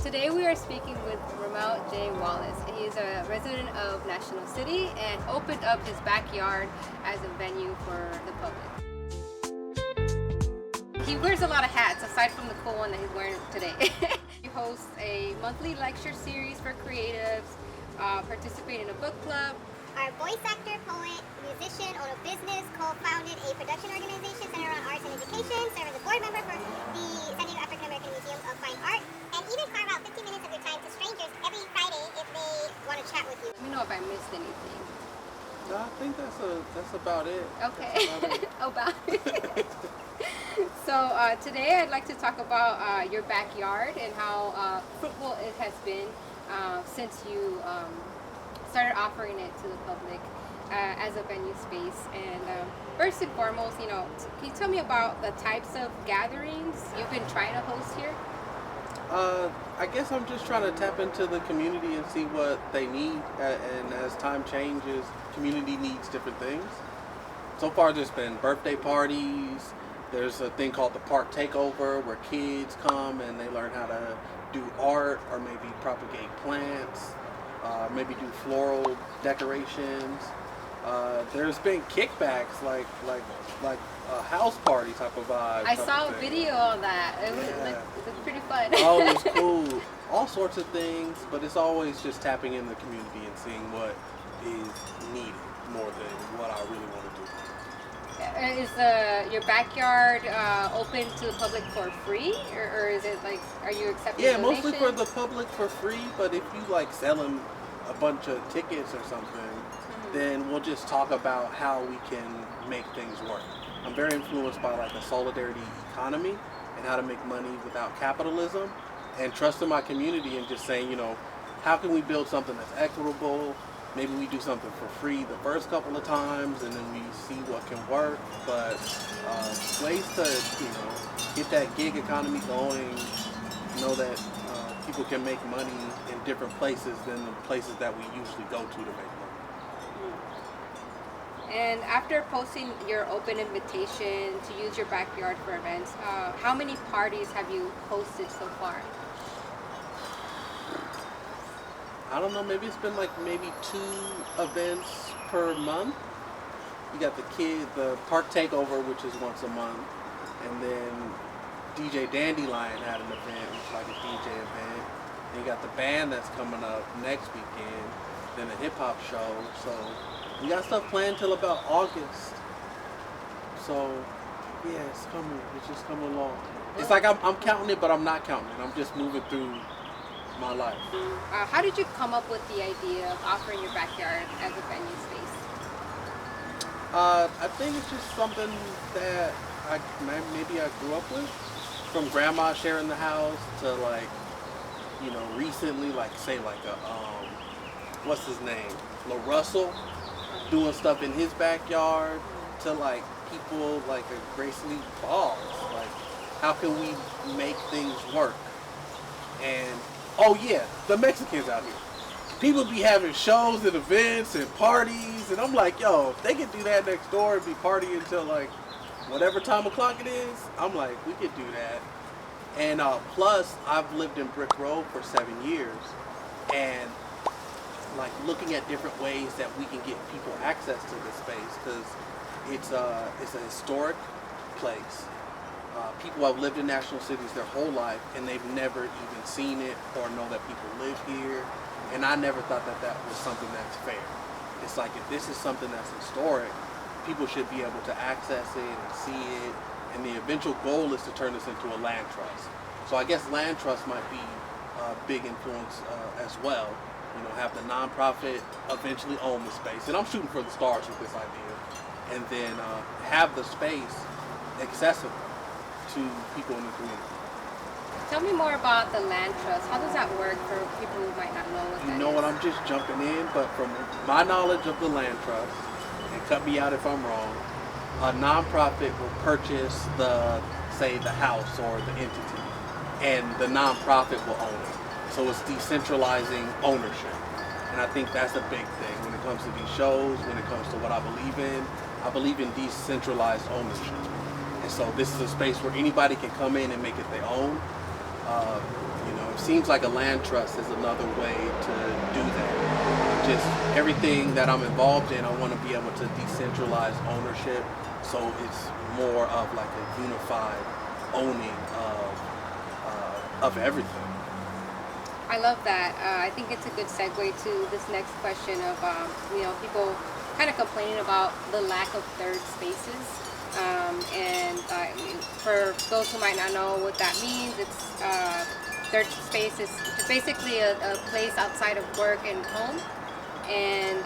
Today we are speaking with Ramel Wallace. He is a resident of National City and opened up his backyard as a venue for the public. He wears a lot of hats aside from the cool one that he's wearing today. He hosts a monthly lecture series for creatives, participate in a book club. Our voice actor, poet, musician, own a business, co-founded a production organization centered around arts and education, served as a board member for the San Diego African American Museum of Fine Art, and even carve out 15 minutes of your time to strangers every Friday if they want to chat with you. Let me know if I missed anything. No, I think that's about it. Okay, about it. So today I'd like to talk about your backyard and how fruitful it has been since you started offering it to the public as a venue space. And first and foremost, can you tell me about the types of gatherings you've been trying to host here? I guess I'm just trying to tap into the community and see what they need, and as time changes, community needs different things. So far there's been birthday parties, there's a thing called the park takeover where kids come and they learn how to do art or maybe propagate plants, maybe do floral decorations. There's been kickbacks like a house party type of vibe. I saw a video on that. It was pretty fun. Oh, it was cool. All sorts of things, but it's always just tapping in the community and seeing what is needed more than what I really want to do. Is your backyard open to the public for free, or is it like, are you accepting Yeah, donations? mostly for the public for free, but if you like sell them a bunch of tickets or something, then we'll just talk about how we can make things work. I'm very influenced by like a solidarity economy and how to make money without capitalism, and trusting my community and just saying, how can we build something that's equitable? Maybe we do something for free the first couple of times and then we see what can work, but ways to, get that gig economy going, know that people can make money in different places than the places that we usually go to make money. And after posting your open invitation to use your backyard for events, how many parties have you hosted so far? I don't know, maybe it's been like maybe 2 events per month. You got the park takeover, which is once a month, and then DJ Dandelion had an event, which is like a DJ event. And you got the band that's coming up next weekend, then a hip hop show. So we got stuff planned till about August. So yeah, it's coming. It's just coming along. It's like I'm counting it, but I'm not counting it. I'm just moving through my life. How did you come up with the idea of offering your backyard as a venue space? I think it's just something that maybe I grew up with, from grandma sharing the house to recently say what's his name, LaRussell, doing stuff in his backyard, to people like a Grace Lee Balls. How can we make things work? And oh yeah, the Mexicans out here. People be having shows and events and parties, and I'm like, yo, if they could do that next door and be partying until whatever time o'clock it is, I'm like, we could do that. And plus, I've lived in Brick Road for 7 years, and looking at different ways that we can get people access to this space, because it's a historic place. People have lived in national cities their whole life, and they've never even seen it or know that people live here. And I never thought that was something that's fair. It's like, if this is something that's historic, people should be able to access it and see it. And the eventual goal is to turn this into a land trust. So I guess land trust might be a big influence as well. Have the nonprofit eventually own the space. And I'm shooting for the stars with this idea. And then have the space accessible to people in the community. Tell me more about the land trust. How does that work for people who might not know what that is? You know what, I'm just jumping in, but from my knowledge of the land trust, and cut me out if I'm wrong, a nonprofit will purchase the house or the entity, and the nonprofit will own it. So it's decentralizing ownership. And I think that's a big thing when it comes to these shows, when it comes to what I believe in. I believe in decentralized ownership. And so this is a space where anybody can come in and make it their own. If seems like a land trust is another way to do that. Just everything that I'm involved in, I want to be able to decentralize ownership, so it's more of like a unified owning of everything. I love that. I think it's a good segue to this next question of, people kind of complaining about the lack of third spaces. And for those who might not know what that means, it's third space is basically a place outside of work and home, and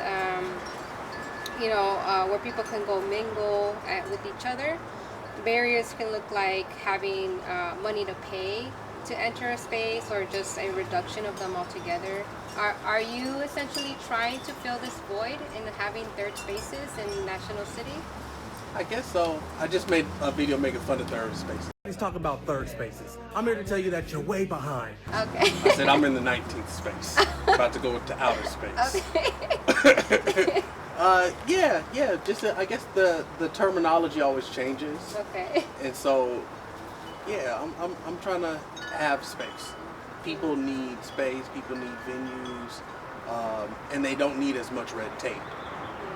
where people can go mingle with each other. Barriers can look like having money to pay to enter a space, or just a reduction of them altogether. Are you essentially trying to fill this void in having third spaces in National City? I guess so. I just made a video making fun of third spaces. He's talking about third spaces. I'm here to tell you that you're way behind. Okay. I said I'm in the 19th space, about to go into outer space. Okay. Yeah. Just I guess the terminology always changes, Okay. and so yeah, I'm trying to have space. People need space. People need venues, and they don't need as much red tape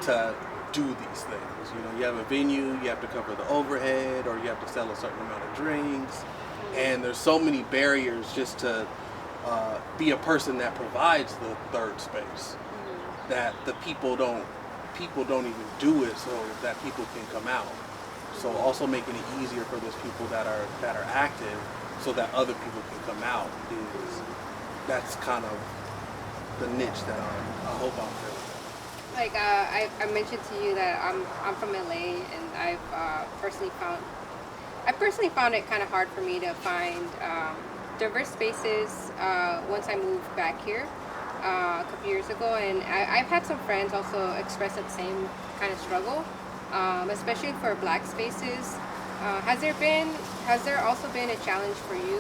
to do these things. You have a venue, you have to cover the overhead, or you have to sell a certain amount of drinks, and there's so many barriers just to be a person that provides the third space, that the people don't even do it so that people can come out. So also making it easier for those people that are active, so that other people can come out, that's kind of the niche that I hope I'm filling. Like I mentioned to you that I'm from LA, and I've personally found it kind of hard for me to find diverse spaces once I moved back here a couple years ago, and I've had some friends also express that same kind of struggle, especially for Black spaces. Has there also been a challenge for you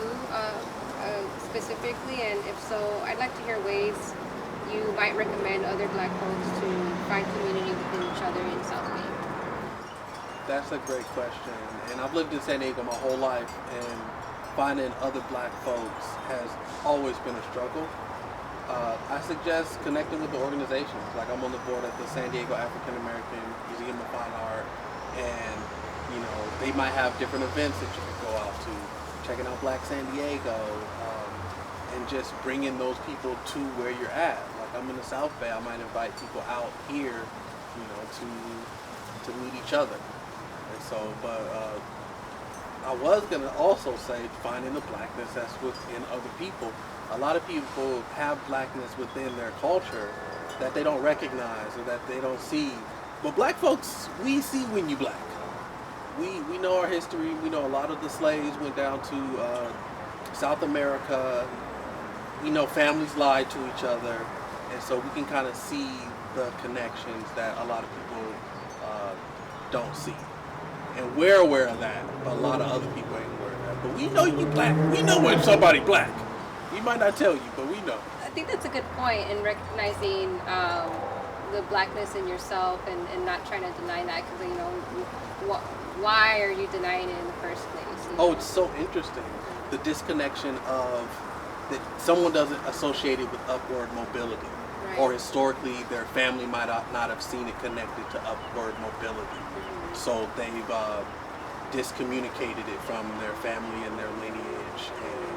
specifically, and if so, I'd like to hear ways you might recommend other Black folks to find community within each other in South Bay. That's a great question, and I've lived in San Diego my whole life, and finding other Black folks has always been a struggle. I suggest connecting with the organizations. Like, I'm on the board at the San Diego African American Museum of Fine Art, and they might have different events that you can go out to, checking out Black San Diego, and just bringing those people to where you're at. Like, I'm in the South Bay, I might invite people out here, to meet each other. And so, but I was gonna also say finding the Blackness that's within other people. A lot of people have Blackness within their culture that they don't recognize or that they don't see. But Black folks, we see when you Black. We know our history. We know a lot of the slaves went down to South America. We know families lied to each other, and so we can kind of see the connections that a lot of people don't see. And we're aware of that, but a lot of other people ain't aware of that. But we know you Black. We know when somebody Black. We might not tell you, but we know. I think that's a good point in recognizing the Blackness in yourself, and not trying to deny that, because why are you denying it in the first place? Oh, it's so interesting. The disconnection of that someone doesn't associate it with upward mobility. Right. Or historically their family might not have seen it connected to upward mobility. So they've discommunicated it from their family and their lineage. And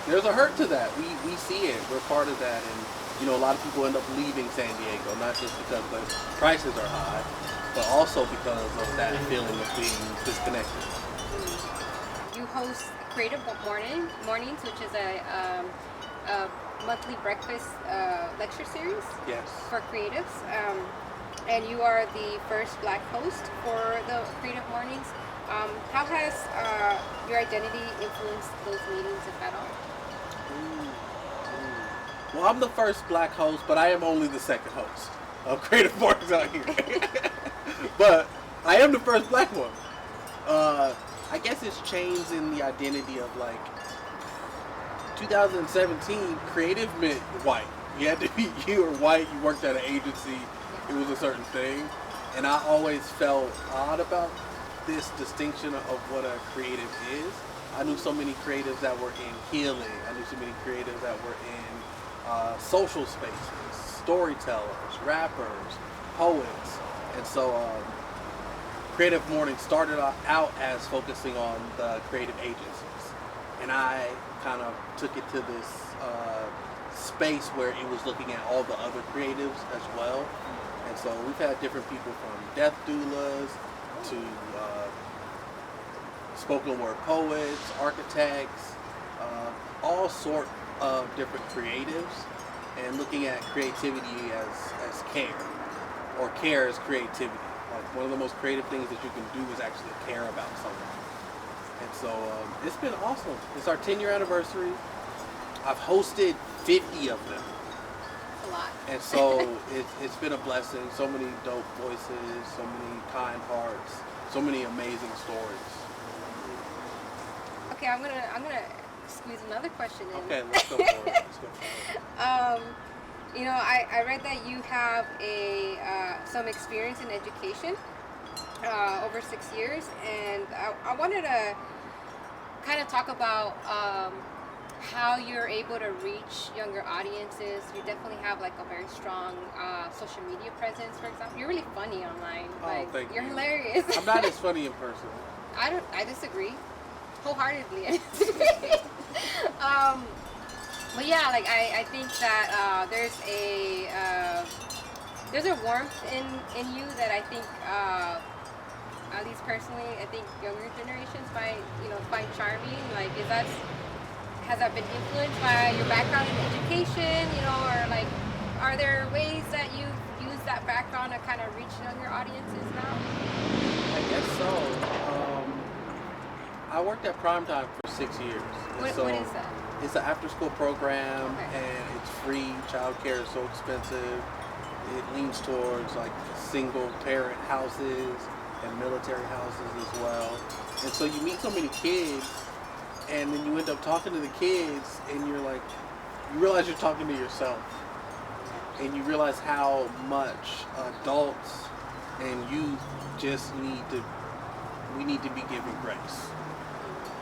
there's a hurt to that. We see it. We're part of that. And a lot of people end up leaving San Diego, not just because the prices are high, but also because of that feeling of being disconnected. You host CreativeMornings, which is a monthly breakfast lecture series. Yes. For creatives, and you are the first Black host for the Creative Mornings. How has your identity influenced those meetings, if at all? Well, I'm the first Black host, but I am only the second host of Creative Mornings out here. But I am the first Black one. I guess it's changed in the identity of 2017, creative meant white. You were white, you worked at an agency, it was a certain thing. And I always felt odd about this distinction of what a creative is. I knew so many creatives that were in healing. I knew so many creatives that were in social spaces, storytellers, rappers, poets. And so Creative Morning started out as focusing on the creative agencies. And I kind of took it to this space where it was looking at all the other creatives as well. And so we've had different people from death doulas to spoken word poets, architects, all sort of different creatives, and looking at creativity as care, or care as creativity. Like one of the most creative things that you can do is actually care about someone. And so it's been awesome. It's our 10-year anniversary. I've hosted 50 of them. A lot. And so it's been a blessing. So many dope voices, so many kind hearts, so many amazing stories. Okay, I'm gonna squeeze another question in. Okay, let's go for it. Let's go for it. You know, I read that you have some experience in education, over 6 years, and I wanted to kind of talk about how you're able to reach younger audiences. You definitely have like a very strong social media presence, for example. You're really funny online. Like, thank you're you. hilarious. I'm not as funny in person. I disagree wholeheartedly. But yeah, like I think that there's a warmth in you that I think, at least personally, I think younger generations find charming. Like, has that been influenced by your background in education? You know, or like, are there ways that you've used that background to kind of reach younger audiences now? I guess so. I worked at Primetime for 6 years. What is that? It's an after-school program, Okay. and it's free. Childcare is so expensive. It leans towards like single-parent houses and military houses as well. And so you meet so many kids, and then you end up talking to the kids, and you realize you're talking to yourself, and you realize how much adults and youth just we need to be given grace.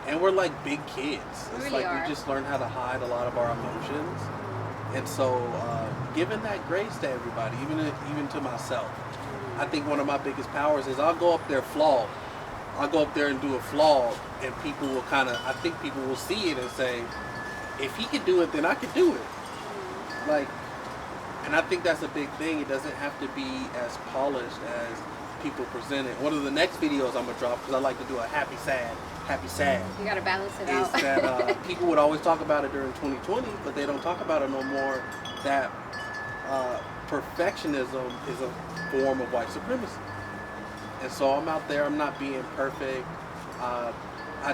And we're like big kids. It's really like are. we just learn how to hide a lot of our emotions. And so giving that grace to everybody, even to myself. I think one of my biggest powers is I'll go up there flawed. I'll go up there and do a flaw, and people will I think people will see it and say, if he could do it, then I could do it. Like, and I think that's a big thing. It doesn't have to be as polished as people present it. One of the next videos I'm gonna drop, because I like to do a happy sad. You gotta balance it Is out. that people would always talk about it during 2020, but they don't talk about it no more. That perfectionism is a form of white supremacy. And so I'm out there. I'm not being perfect. I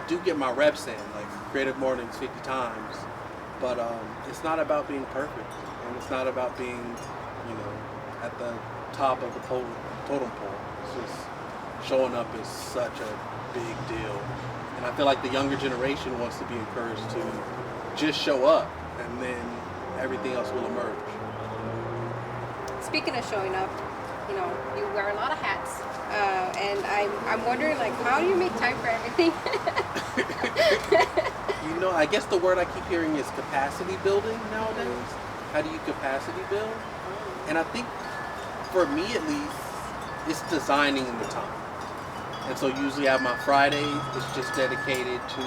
do get my reps in, like Creative Mornings 50 times, but it's not about being perfect, and it's not about being, at the top of the totem pole. It's just showing up is such a big deal. And I feel like the younger generation wants to be encouraged to just show up, and then everything else will emerge. Speaking of showing up, you wear a lot of hats, and I'm wondering, like, how do you make time for everything? I guess the word I keep hearing is capacity building nowadays. How do you capacity build? And I think, for me at least, it's designing the time. And so usually I have my Fridays, it's just dedicated to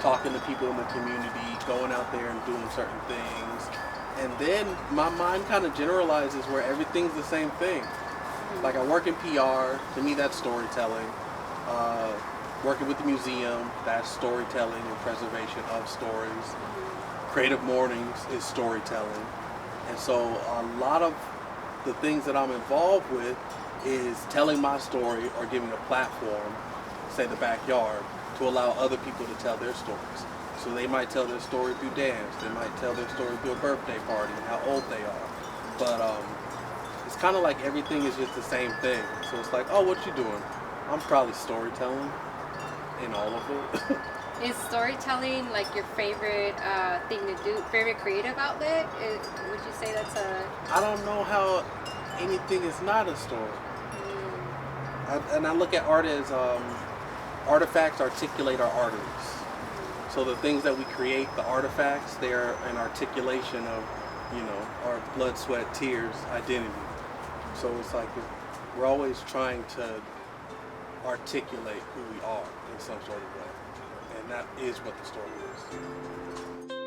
talking to people in the community, going out there and doing certain things. And then my mind kind of generalizes where everything's the same thing. Like, I work in PR, to me that's storytelling. Working with the museum, that's storytelling and preservation of stories. Creative Mornings is storytelling. And so a lot of the things that I'm involved with is telling my story or giving a platform, say the backyard, to allow other people to tell their stories. So they might tell their story through dance, they might tell their story through a birthday party and how old they are. But it's kind of like everything is just the same thing. So it's like, oh, what you doing? I'm probably storytelling in all of it. Is storytelling like your favorite thing to do, favorite creative outlet? Would you say that's I don't know how anything is not a story. And I look at art as artifacts articulate our arteries. So the things that we create, the artifacts, they are an articulation of, you know, our blood, sweat, tears, identity. So it's like we're always trying to articulate who we are in some sort of way. And that is what the story is.